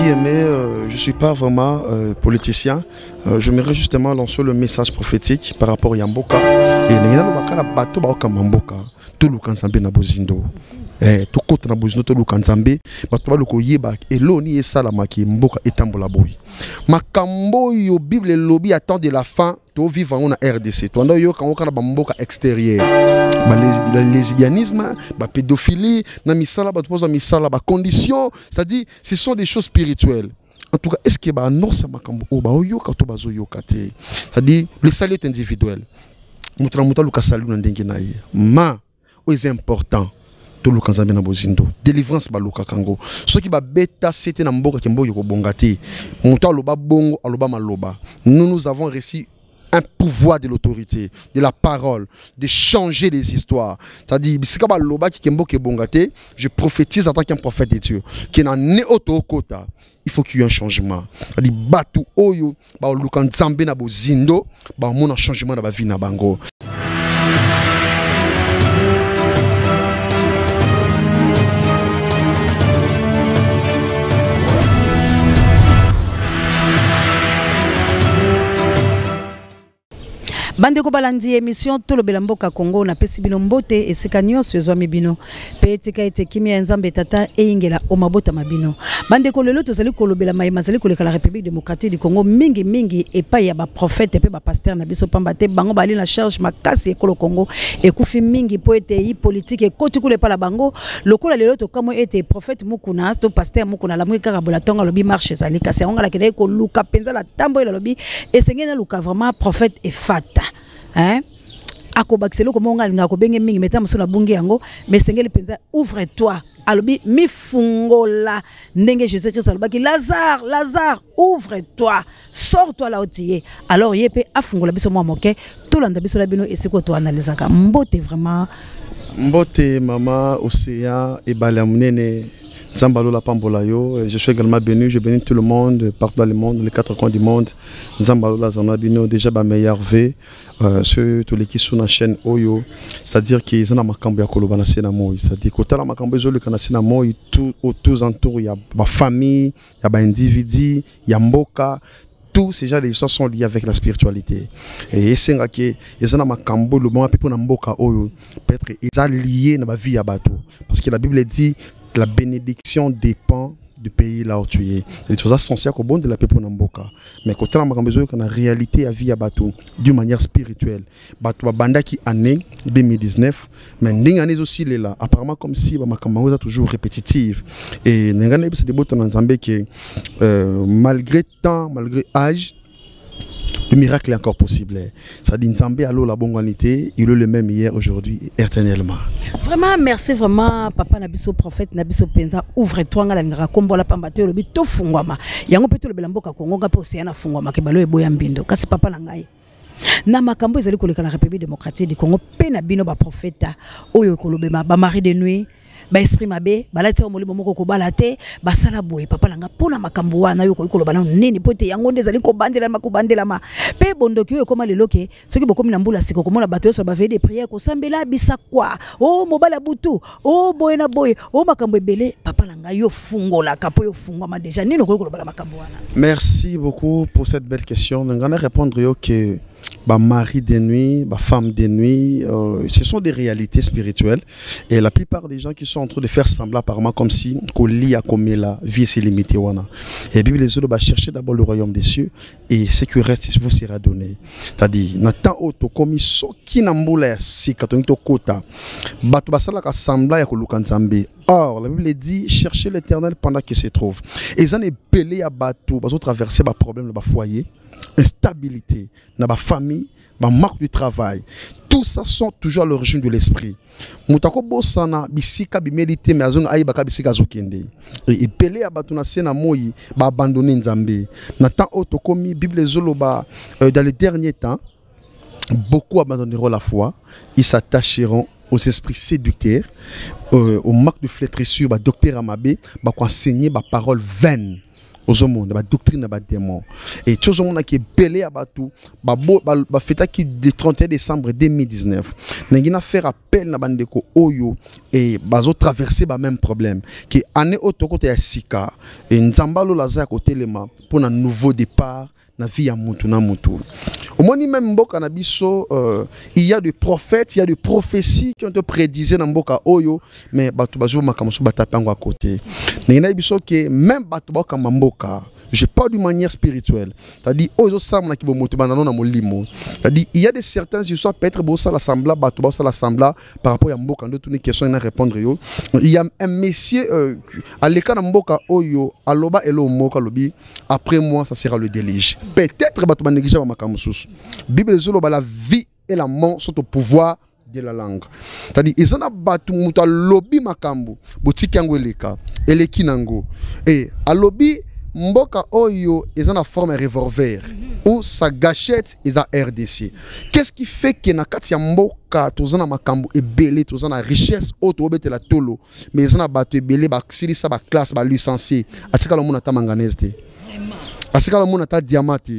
aimé, je ne suis pas vraiment politicien. J'aimerais justement lancer le message prophétique par rapport à Yamboka. Et tout le kanzambe na bozindo to kota na bozindo to le kanzambe bato ba loko yeba eloni esala maki mboka etambola boy makambo yo Bible lobi attend de la fin to vivre en RDC to ndo yo kan okana ba mboka extérieur ba lesbianisme ba pédophilie na misala ba to misala ba conditions, c'est-à-dire ce sont des choses spirituelles. En tout cas, est-ce que ba non ça makambo o ba yo ka to bazo yo kate, c'est-à-dire le salut est individuel. Mutra muta luka salut na ndenge na ye ma c'est important tout le kanzambe na bozindo délivrance ba luka kango ce qui ba beta c'était na mboka kembo yoko bongati monta loba bongo aloba maloba. Nous avons reçu un pouvoir de l'autorité, de la parole, de changer les histoires. C'est-à-dire, si ba loba ki kembo ke bongate, je prophétise en tant qu'un prophète de Dieu qui na ne auto kota. Il faut qu'il y ait un changement. C'est-à-dire batu oyo ba luka nzambe na bozindo ba mona changement na ba vie na bango. Bande ko balandi émission to lobela mboka Congo na pesi bino mbote esika nyonso ezwami bino pe etika ete kimia nzambe tata eingela o mabota mabino bande ko lelo tozali ko lobela mayema zali ko la République démocratique du Congo mingi epa ya ba prophète pe ba pasteur na biso pamba te bango bali na charge makasi ekolo Congo ekufi mingi po ete yi politique ekoti kule pa la bango lokola lelo to kamo ete prophète mukuna to pasteur mukuna la mwika kabola tonga lobi marche zali kasi onga la kele ko luka penza la tambo la lobi esengena luka vraiment prophète et fata. Hein? Akobakiselo ko monga linga ko benge mingi meta musula bungi yango mais sengeli penza ouvre-toi alobi mifungola ndenge Jésus Christ alobaki Lazare ouvre-toi sors-toi là où tu es alors yepe afungola biso mwa moke to landa biso la bino esiko to analysaka mbote vraiment mbote mama océan et balamunene Zambalo la pambola yo. Je suis également béni, je bénis tout le monde, partout dans le monde, les quatre coins du monde. Zambalo la zanabino, déjà ba meilleur V, ceux tous les qui sont dans la chaîne Oyo, c'est-à-dire qu'ils ont un makambo ya koloba na sena moi, c'est-à-dire que la makambo zo le kana sena moi tout autour entour il y a ba famille, il y a ba individu, il y a mboka. Tous ces gens, les histoires sont liées avec la spiritualité. Et c'est vrai que les gens makambo le bon pour na mboka Oyo, peut-être ils sont liés dans la vie à bateau, parce que la Bible dit la bénédiction dépend du pays là où tu es. Les choses essentielles au bon de la peuple Namboka. Mais quand on a besoin qu'on a réalité à vie à bateau d'une manière spirituelle. Bateau banda qui année 2019, mais n'ing année aussi là. Apparemment comme si ma camarade toujours répétitive. Et n'ingane c'est des bottes en Zambie qui malgré temps, malgré âge. Le miracle est encore possible. Ça dit Nzambe allo la bonganité, il est le même hier, aujourd'hui, éternellement. Vraiment, merci vraiment, papa Nabiso prophète Nabiso Penza, ouvre-toi ngala ngara kombo la pambate lobi to fungwama. Yango peto le belamboka Kongo ngapo oceana fungwama ke balo eboya mbindo. Kasi papa na ngai. Na makambo ezali koleka na République démocratique du Congo pe na bino ba prophète oyo kolobema ba mari de nuit. Ba esprit mabe balati o molimo moko ko balate basala boye papa langa pona makambo wana yo ko koloba na nini pote yango ndezali ko bandela makubandela ma pe bondoki yo koma leloke soki bokomi na mbula siko komona bato so ba veille de prière ko sambela bisa kwa o mobala butu o boye na boye o makambo ebele papa langa yo fungola kapo yo fungwa déjà nini ko koloba makambo wana. Merci beaucoup pour cette belle question. Ngana répondre yo que bah, mari de nuit, bah, femme de nuit, ce sont des réalités spirituelles. Et la plupart des gens qui sont en train de faire semblant apparemment comme si la vie est limitée. Et la Bible les autres va chercher d'abord le royaume des cieux et ce qui reste vous sera donné. C'est-à-dire, Nathan Oto comme qui n'amboule si katonito kota, bato basala ka semblant ya koluka nzambe. Or, la Bible dit cherchez l'Éternel pendant qu'il se trouve. Et ils ont belé à bateau, ils ont traversé des problèmes dans le foyer. Instabilité dans la famille, dans manque de travail. Tout ça sont toujours à l'origine de l'esprit. Mutako bosana bisika bimérité mais azonga ayibaka bisika zokende. Et pelé abatuna sena moyi ba abandonner Nzambe. Natan otokomi Bible zoloba dans les derniers temps beaucoup abandonneront la foi, ils s'attacheront aux esprits séducteurs, au manque de flétrissure, docteur Amabé, enseigner paroles vaines. Au monde, la doctrine de démon. Et tout le monde qui est belé à Batou, la fête qui du 31 décembre 2019. Nous avons fait appel à Bandeko Oyo et bazo traverser le même problème. Qui année autre côté à Sika et Nzambalo Laza côté lema pour un nouveau départ. Na vie à Moutou na Moutou. Au moins, même Mboka Nabiso, il y a des prophètes, il y a des prophéties qui ont été prédisées dans Mboka Oyo, mais Batou Bazou Makamosu Batapango à côté. Mais il y a que même Batou Baka Mboka, je parle d'une manière spirituelle. C'est-à-dire, Oyo Sam qui Moto Banano na Molimo. C'est-à-dire, il y a des certains histoires, peut-être Bossa l'Assemblée, Batou Bossa l'Assemblée, par rapport à Mboka, d'autres une question à répondre. Il y a un messieurs, à l'écart Mboka Oyo, à Loba et Lomoka Lobi, après moi, ça sera le délige. Peut-être Batou Banégija Makamosus. Bible Zolo, la vie et la mort sont au pouvoir de la langue. C'est-à-dire, ils ont battu Mouta Lobi Makambo, Boutikango Leka, Elekinango. Et à Lobi, Mboka Oyo, ils ont la forme revolver, ou sa gâchette, ils ont RDC. Qu'est-ce qui fait que na katia Mboka, tous en Makambo et belé, tous en la richesse, auto obete la tolo, mais ils ont battu belé, ba xilisa, ba classe, ba licencié. Atika le monde a ta manganèse. Atika le monde a ta diamante.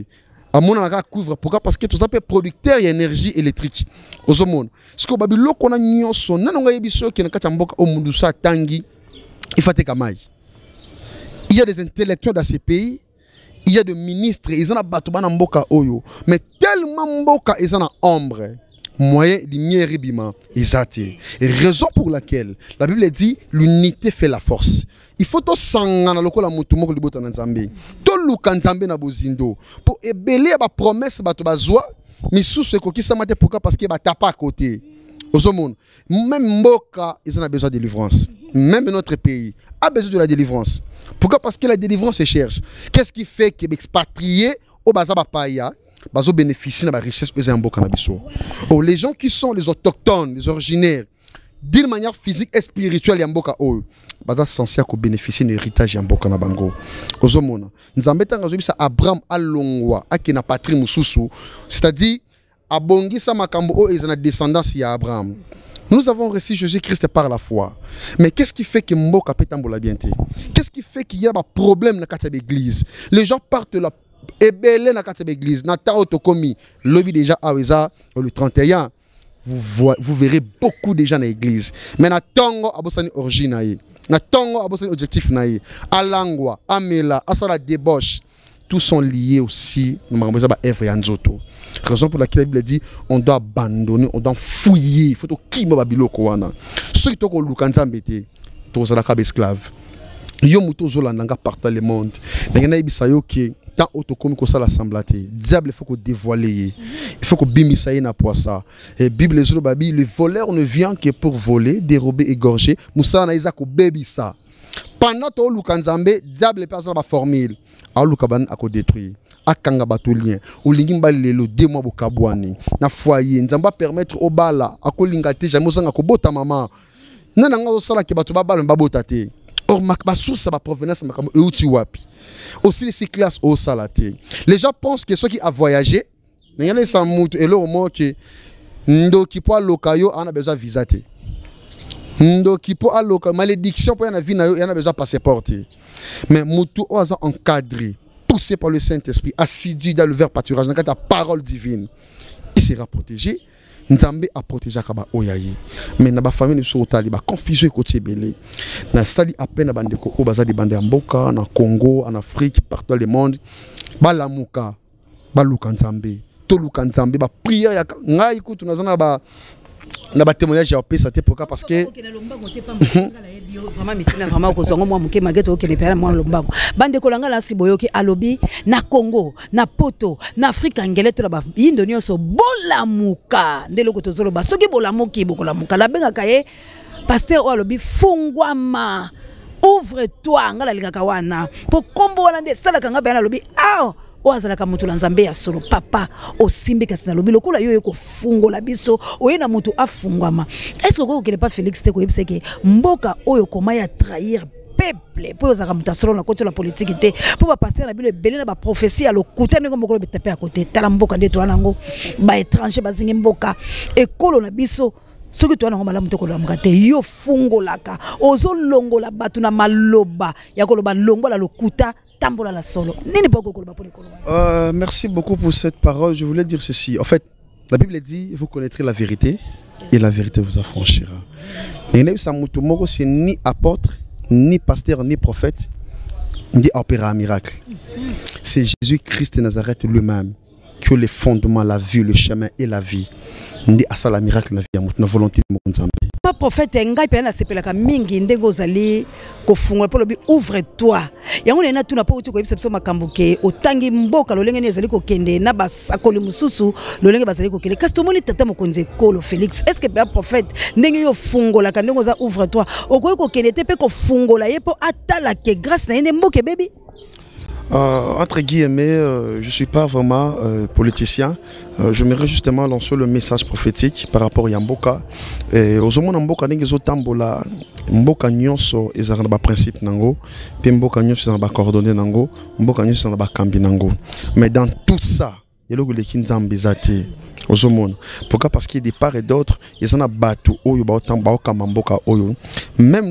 À mon avis, couvre pourquoi parce que tout ça peut producteur d'énergie électrique aux hommes. Ce que Babylone qu'on a nié son, non on a ébisso qui n'a qu'à Mboka au monde ça tangi, il faut kamai. Il y a des intellectuels dans ces pays, il y a des ministres, ils ont un bateau dans Mboka Oyo, mais tellement Mboka ils ont un ombre. Moyen de mieribima exacté. Et raison pour laquelle la Bible dit l'unité fait la force. Il faut to sangana lokola mutu moko libota na Nzambe. To luka Nzambe na bozindo pour ébeler ba promesse bato bazwa misusu ekokisa mate pourquoi parce que ba tapa à côté. Aux monde même Mboka ils ont besoin de délivrance. Même notre pays a besoin de la délivrance. Pourquoi parce que la délivrance se cherche. Qu'est-ce qui fait que expatriés au bazaba paya bazo bénéficient de la richesse que Mboka na biso. Oh, les gens qui sont les autochtones, les originaires, d'une manière physique et spirituelle, Mboka Oyo, baza censé bénéficier de l'héritage Mboka na bango. Ozomona, Nzambe tanga zobisa Abraham alongwa akina patrie mususu, c'est-à-dire abongisa makambo o ezana descendance ya Abraham. Nous avons reçu Jésus-Christ par la foi. Mais qu'est-ce qui fait que Mboka peut tambola bienté? Qu'est-ce qui fait qu'il y a un problème dans l'église? Les gens partent là et belé na kati l'église na ta otokomi lobby déjà aweza le 31 vous verrez beaucoup de gens dans l'église mais na tongo abosani origine naïe na tongo abosani objectif naïe alangwa amela asala débauche tous sont liés aussi na ba œuvre ya nzoto. Raison pour laquelle la Bible dit on doit abandonner, on doit fouiller, il faut to kima babiloko wana ceux qui to ko luka Nzambe te to zala ka esclave yo muto zolanda partout le monde na ibisa yo ke tant autocomi que ça l'assemblée. Diable il faut qu'on dévoile. Il faut qu'on bimisa na poissa. Et Bible le voleur ne vient que pour voler, dérober, égorger. Moussa na isa ko baby ça. Pendant to lukanzambe, diable personne ba formule. A lukaban a ko détruire. Akanga batolien. O lingimba lelo 2 mois bokabwani. Na foyer, nzamba permettre au bala ako lingate jamais osanga ko bota mama. Nananga osala ke bato babala mbabota te. Or, ma source, ça va provenance aussi les classes au salaté. Les gens pensent que ceux qui ont voyagé, il y a des gens et là au moins que ndo qui peut locayo on a besoin de visa. Ndo qui peut locayo malédiction pour la vie il y a besoin de passeport. Mais mutu on a encadré, poussé par le Saint-Esprit, assidu dans le verre pâturage dans la parole divine. Il sera protégé. Nzambe a protégé kaba oyayi mais na ba famille so otali ba confusion ko tebele na stadi à peine bandeko o baza di bande ya Mboka na Congo en Afrique partout dans le monde ba lamuka ba luka Nzambe to luka Nzambe ba prière ya ngai kutu nazana ba na ba témoignage ya pesa te pourquoi parce que vraiment ko zongo moi muke malgré to ke le père moi lombango bande ko langa la siboyoki alobi na Congo na poto na Afrique ngele to ba indonio so bolamuka ndelo ko tozolo ba soki bolamuki bokolamuka la benga kaye pasteur o alobi fungwama ouvre-toi ngala lingaka wana po kombo wana nde sala kanga bana alobi ah oazalaka mutu la Nzambe ya solo papa osimbi kasi na lobi lokola yo ko fungola biso oyena mutu afungwama. Est-ce que ko kele pas Félix te ko yebise ke Mboka oyo koma ya trahir peuple pour za kamuta solo na côté la politique te pour ba passer na bile belé na ba prophétie à l'okuta ngo moko betape à côté tala Mboka ndeto anango ba étranger bazingi Mboka ekolo na biso Ce que toi, malamu to koloba mukate yo fungolaka. Ozo longola batu na maloba. Ya koloba longola lokuta tambola la solo. Nini poko koloba poni koloba. Merci beaucoup pour cette parole. Je voulais dire ceci. En fait, la Bible dit vous connaîtrez la vérité et la vérité vous affranchira. Mais c'est ni apôtre, ni pasteur, ni prophète, ni opéra un miracle. C'est Jésus-Christ de Nazareth lui-même qui a les fondements, la vue, le chemin et la vie. Ndi asala miracle na vie na volonté de mon Nzambe. Pas prophète ngai pe na sepelaka mingi ndengo zali ko fungola po lobi ouvre-toi. Yango na tuna po uti ko yebisa makambuke otangi mboka lolenge ne zali ko kende na basakoli mususu lolenge bazali ko kende. Kasi tomoni tata mokonzi Kolo Félix. Est-ce que pe prophète ndenge yo fungola ka ndengo za ouvre-toi. Okoyi ko kende te pe ko fungola ye po atala ke grâce na yende mboke baby. Entre guillemets, je ne suis pas vraiment politicien. Je m'aimerais justement lancer le message prophétique par rapport à Mboka. Aux hommes Mboka, nous avons Mboka nyonso ezana ba principe nango, puis Mboka nyonso ezana ba coordonnées nango, Mboka nyonso ezana ba kambi nango. Mais dans tout ça, il y a le kinzambe zate. Pourquoi? Parce qu'il y a des parts et d'autres, il y a des bateaux, même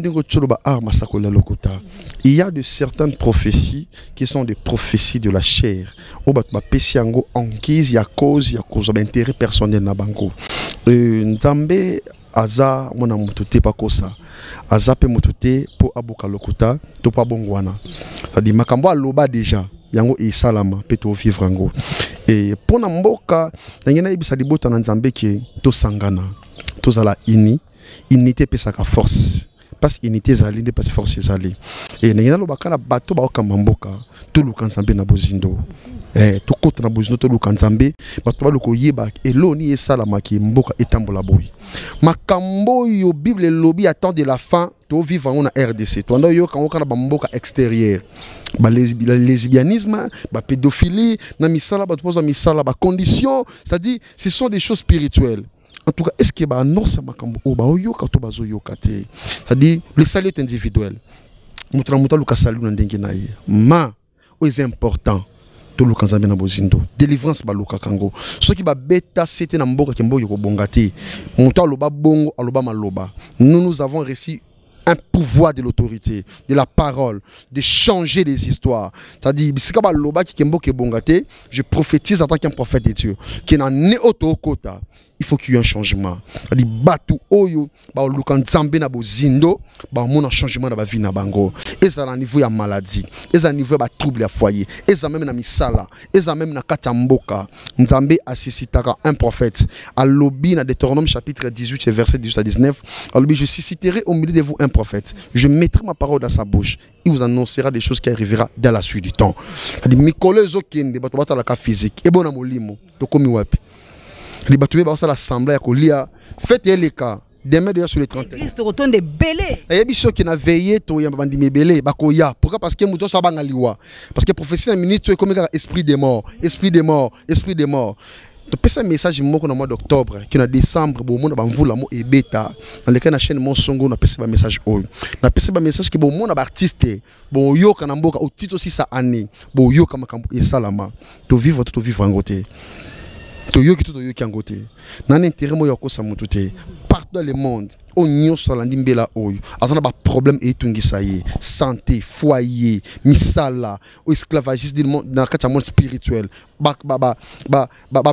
il y a de certaines prophéties qui sont des prophéties de la chair. Il y a cause d'intérêt personnel. Nzambe aza mona mututé pa kosa aza pe mututé po abuka lokuta to pa bongwana. C'est-à-dire makambo aloba déjà yango e salama pe to vivre ngo. Et pour na mboka ngena ibisa libota na Nzambe ki to sangana to zala unité pe saka force. Parce unité zali ne pas force zali. Et ngena lobaka na bato ba okamamboka to lukanzambe na bozindo. To kota na bozindo to lukanzambe bato ba loko yeba eloni e salama ki mboka etambola boy. Makambo yo Bible lobby attend de la fin to vivre en RDC. To ndo yo kango kana bamboka extérieur. Ba lesbianisme, ba pédophilie, na misala ba to misala ba conditions, c'est-à-dire ce sont des choses spirituelles. En tout cas, est-ce que ba non ça makambo o ba yo ka to bazo yo kate. C'est-à-dire le salut est individuel. Mutra muta luka salut na ndenge na ye. Ma est important. To lukanzambe na bozindo délivrance ba luka kango ce qui ba beta c'était na mboka kembo yoko bongati muta aloba bongo aloba maloba. Nous avons reçu un pouvoir de l'autorité, de la parole, de changer les histoires. C'est-à-dire, je prophétise en tant qu'un prophète de Dieu, qui est en kota. Il faut qu'il y ait un changement. C'est-à-dire, batu oyo, ba lukan zambe na bozindo, ba mona changement na ba vie na bango. Et ça à niveau ya maladie, et ça à niveau ya trouble ya foyer, et ça même na misala, et ça même na katamboka. Nzambe assisitaka un prophète. À l'obi na Deutéronome chapitre 18 verset 18 à 19. À l'obi je susciterai au milieu de vous un prophète. Je mettrai ma parole dans sa bouche. Il vous annoncera des choses qui arriveront dans la suite du temps. C'est-à-dire, mikole zokende bato bata la ka physique. Et bon na molimo, to komi wapi. Les batoués ba ça l'assemblée ya kolia. Faites les cas. Demain d'ailleurs sur les 30. L'église de retourne de belé. Il y a des gens qui ont veillé to ya bandi mebele bakoya. Pourquoi? Parce que muto so bangaliwa. Parce que prophétie en minute comme esprit des morts, esprit des morts, esprit des morts. Donc un message moko na mois d'octobre qui na décembre bo mona ba mvula mo e beta dans lequel na chaîne mon songo na pesa ba message oyo. Na pesa ba message que bo mona ba artiste bo yoka na mboka au titre aussi sa année bo yoka makambo e salama to vivre en côté. To yoki to yoki en côté. Na intérêt mo yoko sa mututé. Partout dans le monde, on y a la oyo. Azana ba problème et tungisaye, santé, foyer, misala, ou esclavagisme dans le monde spirituel,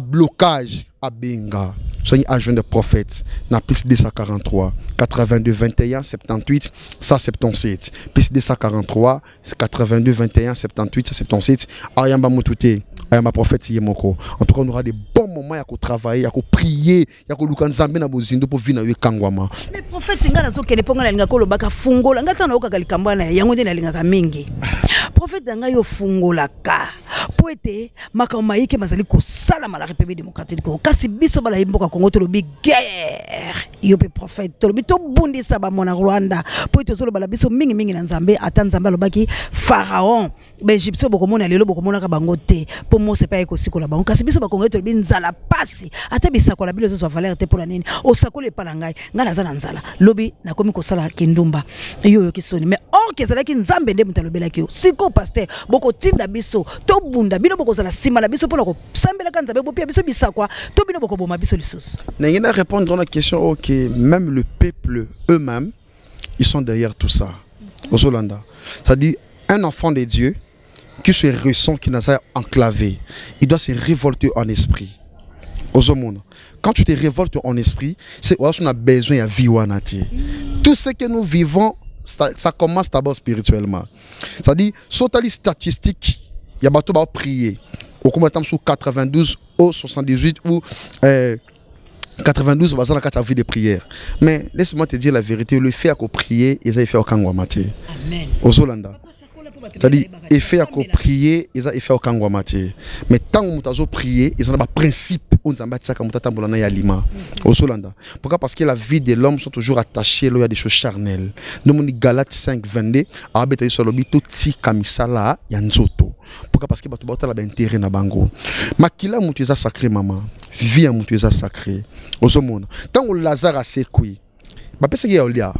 blocage à Benga. Soyez agent de prophète. Na plus 243 82 21 78 177. Plus 243 82 21 78 177. Ayamba mutute. Ayamba prophète yemoko. En tout cas, on aura des bons moments à travailler, à prier, à luka nzambe na bozindo pour vivre na kangwama. Mais prophète ngana zo kele ponga linga ko lobaka fungola ngata na okaka likambana yango de na linga ka mingi. Prophète nga yo fungola ka. Po ete makamba yike mazali ko sala la République démocratique ko. Kasi biso bala imboka Congo to lobi guerre. Yo pe prophète to lobi to bundisa ba mona Rwanda. Po ete zo bala biso mingi na Nzambe ata Nzambe lobaki Pharaon ba Égyptien bokomona lelo bokomona ka bango te po Mose pa ekosikola bango kasi biso bakongo to binzala pasi ata bisakola bilo zo valeur te pour nini osakola pa na ngai nga naza na nzala lobi nakomi kosala kindumba yo kisoni mais or que ça ki nzambe nde mutalobela ki siko pasteur boko tinda biso to bunda bino boko zala sima na biso pona ko sambela ka nzambe bopia biso bisakwa to bino boko boma biso lisusu na ngina répondre dans la question OK même le peuple eux-mêmes ils sont derrière tout ça aux Hollandais c'est-à-dire un enfant de Dieu qui se ressent qui n'a pas enclavé il doit se révolter en esprit aux hommes. Quand tu te révoltes en esprit, c'est où on a besoin de vivre. Tout ce que nous vivons, ça commence d'abord spirituellement. C'est-à-dire, sur les statistiques, il y a beaucoup de prier. Au commentaire sur 92 ou 78 ou 92, on va faire la vie de prière. Mais laisse-moi te dire la vérité, le fait qu'on prier, ils ont fait au Kangwamate. Amen. Aux Hollandais. C'est-à-dire, il fait à prier, ils ont fait au Kangwamate. Mais tant que nous prier, ils ont un principe. Aux Hollandais. Pourquoi? Parce que la vie de l'homme sont toujours attachés à des choses charnelles. Nous, on Galates 5, 22, à Bétaï Solobi, tout si kamisala, yanzoto. Pourquoi? Parce que tu as intérêt na bango. Makila muteza sacré maman, vie muteza sacré. Aux hommes. Tant que Lazare a sécuit, bah parce qu'il y a olia.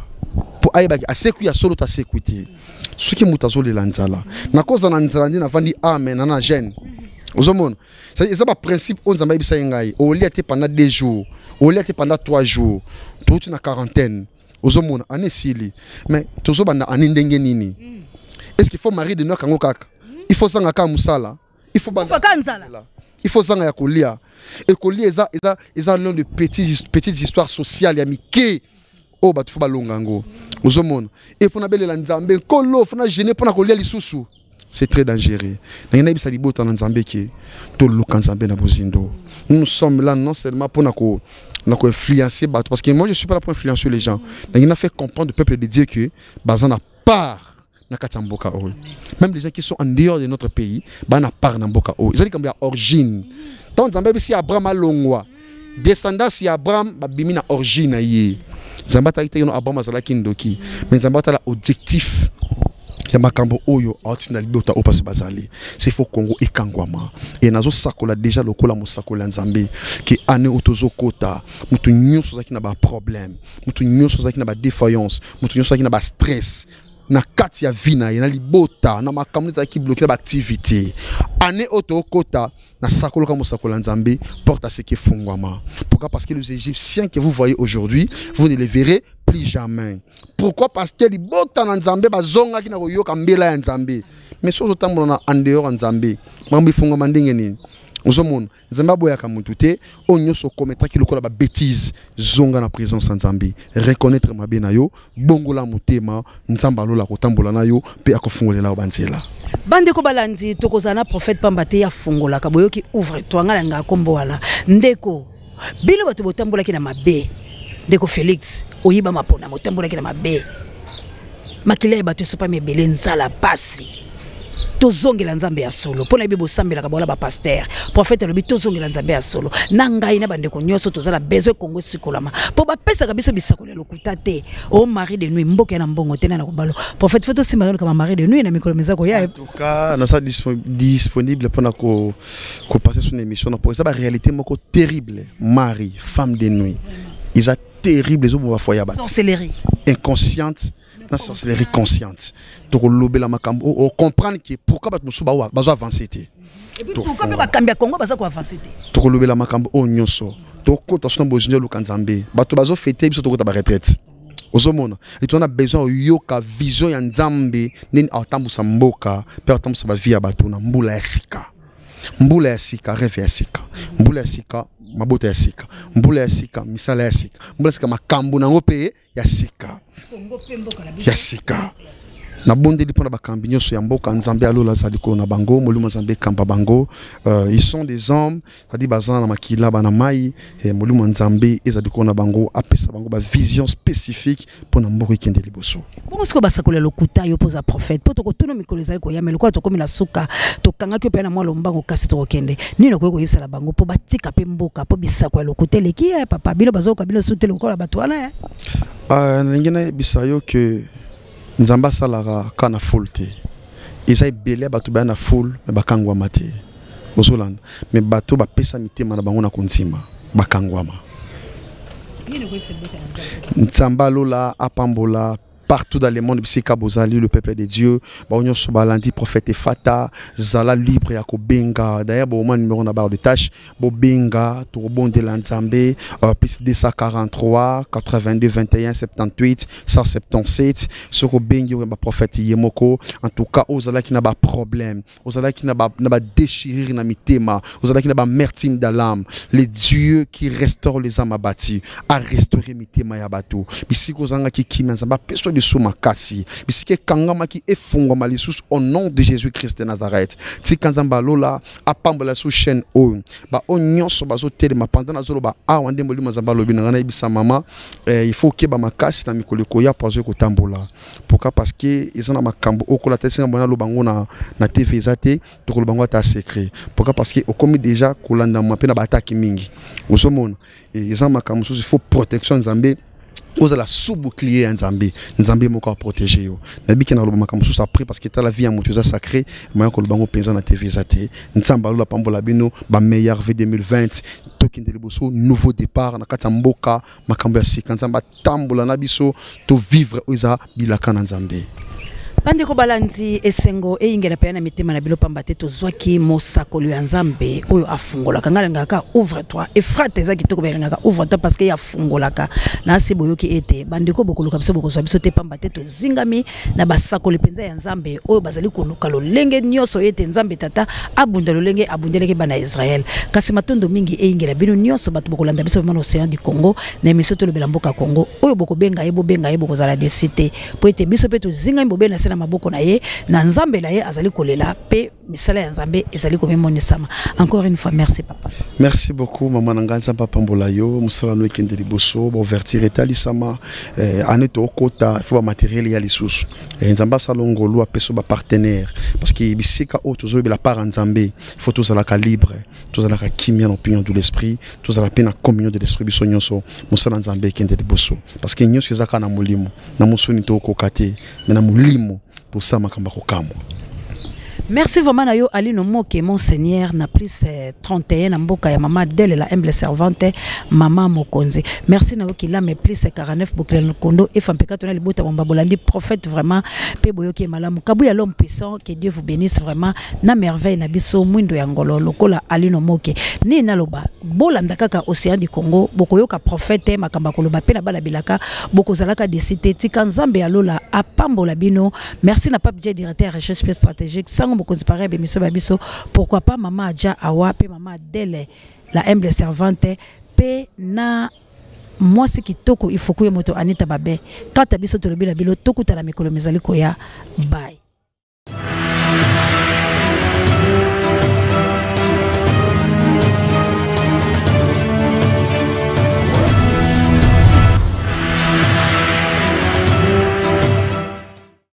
Pour aïe a sécuit a solo ta sécurité. Ce qui mutazo le lanzala. Na cause de lanzala, na vandi amen, na gêne. Aux hommes, c'est un principe on s'en va bisa yengai. Au lieu de pendant 2 jours, au lieu de pendant 3 jours, tout une quarantaine. Aux hommes, on est sili. Mais tous les gens en indenge nini. Est-ce qu'il faut marier de nous kango kaka? Il faut sanga ka musala. Il faut banda. Il faut sanga ya kolia. Et kolia eza l'un de petites histoires sociales ya mike. Oh ba tu faut balongango. Aux hommes, et faut na belle la nzambe kolo, faut na gêner pour na kolia lisusu. C'est très dangereux. Nous sommes là non seulement pour nous influencer, parce que moi je ne suis pas là pour influencer les gens. Nous avons fait comprendre au peuple de Dieu que Bazan a part. Même les gens qui sont en dehors de notre pays, ils ont part dans Mboka. Ils ont une origine. Tant que si Abraham a longwa, descendant si Abraham a bimi na origine. Zambata ite yono Abraham azala kindoki, mais Zambata la objectif. Ya makambo oyo atina libota opase bazali c'est faux Congo et Kangwama et nazo sakola déjà lokola mo sakola nzambe ki ane otozo kota mutu nyonso zaki na ba problème mutu nyonso zaki na ba défaillance mutu nyonso zaki na ba stress na kati ya vina na libota na makambo zaki bloquer ba activité ane oto kota na sakola ka mo sakola nzambe porte à ce qui fungwama. Pourquoi? Parce que les Égyptiens que vous voyez aujourd'hui vous ne les verrez plus jamais. Pourquoi? Parce que les bota na nzambe bazonga ki na koyoka mbela ya nzambe. Mais so zotambo na en dehors nzambe mambi fungo mandenge nini ozomona nzambe boya ka mutu te onyoso kometa ki lokola ba bêtise zonga na présence nzambe reconnaître mabe na yo bongola mutema nzamba lola kotambola na yo pe akofungolela obanzela bande ko balandi tokozana prophète pambate ya fungola ka boyoki ouvre toi ngala nga kombo wana ndeko bilo bato botambola ki na mabe ndeko Félix oyiba mapona motambola ki na mabe makile bato sopa mebele nzala pasi tozongela nzambe ya solo pona bibo sambela ka bola ba pasteur prophète lobi tozongela nzambe ya solo na ngai na bande ko nyoso tozala besoin Congo sikolama po ba pesa ka biso bisakolo lokuta te o mari de nuit mboke na mbongo tena na kobalo prophète photo simba kama mari de nuit na mikolo mezako ya en tout cas na ça disponible pona ko passer sur une émission na pour ça ba réalité moko terrible mari femme de nuit ils a terrible les hommes va foyer ba sorcellerie inconsciente. La sorcellerie consciente. Donc on comprend que pourquoi bazo avancer té. Pourquoi pas Kambia Congo bazo avancer té. To lobela makambo o nyonso. To kota sona bozinyo lukanzambe. Bato bazo fêter biso to kota ba retraite. Ozomona. Et on a besoin yoka vision ya nzambe nini atambusa mboka, pe atambusa ba vie ya bato na mbula ya sika. Mbula ya sika, rêve ya sika. Mbula ya sika, mabota ya sika. Mbula ya sika, misala ya sika. Mbula ya sika makambo nango pe ya sika. Ya sika. Na bonde dipona bakambi nyoso ya mboka nzambe alola zadiko na bango moluma nzambe kamba bango ils sont des hommes c'est-à-dire bazana na makila bana mai moluma nzambe ezadiko na bango apesa bango ba vision spécifique pona mboka ikende liboso bongo siko basakola lokuta yo poza prophète poto ko tuno mikolo ezali ko yamela ko to komila suka to kanga kyo pe na mwalo mbango kasi to kende nino ko yebisa la bango po batika pe mboka po bisako ya lokuta leki ya papa bino bazoka bino sutele ko la batwana ngena bisayo que Nzamba salara kana folte ils ont belé bato ba na foule mais bakangwama te ozolanda mais bato ba pesa mitema na bango na kontima bakangwama nzamba lola apambola partout dans le monde, le peuple de Dieu, le prophète Fata, Zala libre ya Benga. D'ailleurs, au moment numéro de tâche, Benga, Tourbon de l'Anzambé, plus 243, 82, 21, 78, 177, sur Benga, le prophète Yemoko. En tout cas, aux Zala qui n'a pas problème, aux Zala qui n'a pas déchiré na mitema, aux Zala qui n'a pas mertime de l'âme, les dieux qui restaurent les âmes abattues, à restaurer mitema ya bateau. Ici, aux Zanga qui m'enzamba, de Soumakasi, bisike kangama ki efungoma lisusu au nom de Jésus-Christ de Nazareth. Si kanzamba lola apambola sous chaîne o ba onyonso bazo telema pendant nazolo ba awande moli mazamba lobi ngana ibisa mama il faut que ba makasi na mikoleko ya pozo ko tambola. Pourquoi? Parce que ils ont makambo okola tesinga bona lobango na TV zate to lobango ta secret. Pourquoi? Parce que okomi déjà kolanda mapena ba attaque mingi. Osomona ils ont makambo il faut protection nzambe. Vous avez la sous-bouclier Nzambe. Nzambe m'a encore protégé. Nabi qui n'a pas comme ça après parce que t'as la vie en motuza sacré. Moi quand le bango paysan na TV zate. Nzamba la pambola bino ba meilleur V 2020. Tokin de liboso nouveau départ na katamboka makambo ya sika Nzamba tambola na biso to vivre oza bilaka na Nzambe. Bandeko balandi esengo eyingela pe na mitema na bilo pamba te tozwaki mosakolo ya Nzambe oyo afungolaka ngalengaka ouvre-toi efrate ezaki to kobelengaka ouvre-toi parce que ya fungolaka na siboyoki ete bandeko bokoluka biso bokozwa biso te pamba te tozingami na basakolo penza ya Nzambe oyo bazali koluka lolenge nyonso ete Nzambe tata abunda lolenge abundeleke bana Israël kasi matondo mingi eyingela bino nyonso bato bokolanda biso na océan du Congo na emission to lobela mboka Congo oyo bokobenga ye bokozala de cité po ete biso pe tozingami bobena na maboko na ye na Nzambe la ye azali kolela pe misala ya Nzambe ezali komemonisama. Encore une fois merci papa. Merci beaucoup maman Nganza papa Mbolayo musala no ekende liboso bo vertir etalisama aneto okota faut ba matériel ya lisusu Nzamba salongolo apeso ba partenaire parce que bisika otozo be la part Nzambe faut tozala ka libre tozala ka kimia opinion de l'esprit tozala pe na communion de l'esprit biso nyonso musala Nzambe ekende liboso parce que nyonso ezaka na molimo na musoni to kokate na molimo pour ça makamba kokamo. Merci vraiment na yo Alino Moke Monseigneur na plus 31 na mboka ya mama Dele la humble servante mama Mokonzi. Merci na yo ki la me plus 49 Bouklel Kondo et Fampeka tona libota bomba bolandi prophète vraiment pe boyoki malamu kabu ya l'homme puissant que Dieu vous bénisse vraiment na merveille na biso mwindo ya ngolo lokola Alino Moke ni naloba bolanda kaka océan du Congo bokoyoka prophète makamba koloba pe na bala bilaka bokozalaka de cité tika Nzambe ya lola apambola bino. Merci na pape directeur recherche stratégique pourquoi pas maman Adja Awa pe maman Dele la humble servante pe na moi ce qui toko il faut que moto Anita Babe quand abiso to lobila bilo toko tala mikolo mezali koya bye.